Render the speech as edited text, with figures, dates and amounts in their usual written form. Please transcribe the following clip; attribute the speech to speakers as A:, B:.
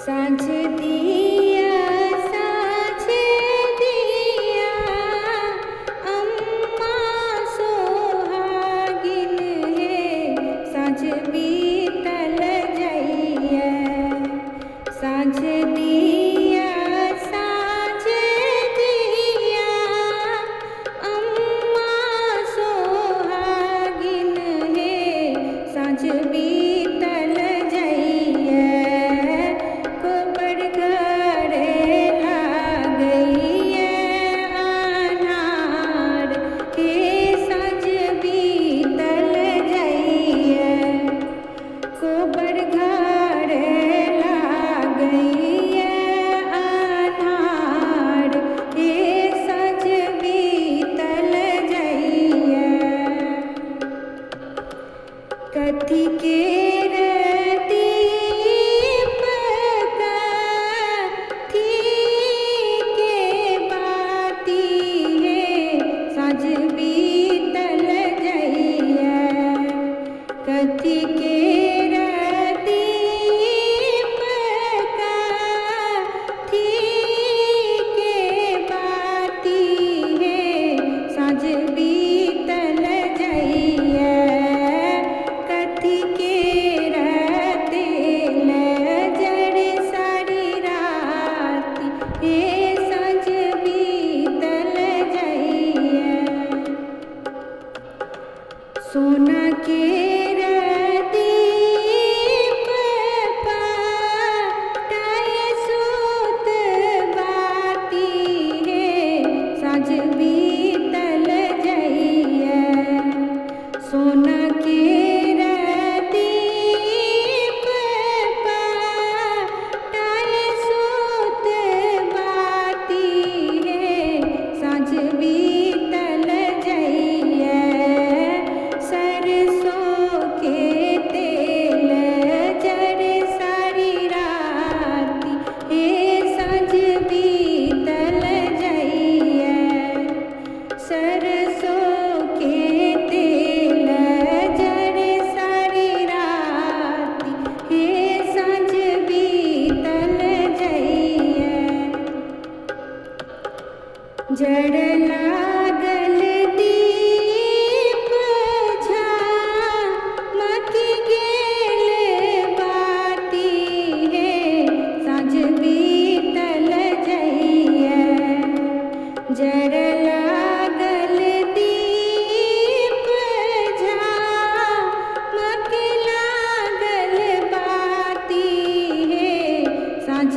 A: साँझ दिया साँझ दिया अम्मा सोहागिन है साँझ बीतल जइया साँझ दिया साँझ दिया अम्मा सोहागिन है साँझ बीतल जइया कथी के दीप कथी के बाती है साँझ बीतल जइया कथी के दीप कथी के बाती है साँझ बीतल जइया कथी के तेल जड़ सारी राती हे साँझ बीतल जइया सोना के दीप पाटाए सूत बाती है साँझ बीतल जइया सोना के दीप पाटाए सूत बाती है साँझ बीतल जइया सरसों के तेल जड़ सारी राती हे साँझ बीतल जइया सरसों के तेल जड़ सारी राती हे साँझ बीतल जइया जड़ लागल दीप झामकी गेल बाती है साँझ बीतल जइया जड़ लागल दीप झामकी लागल बाती है साँझ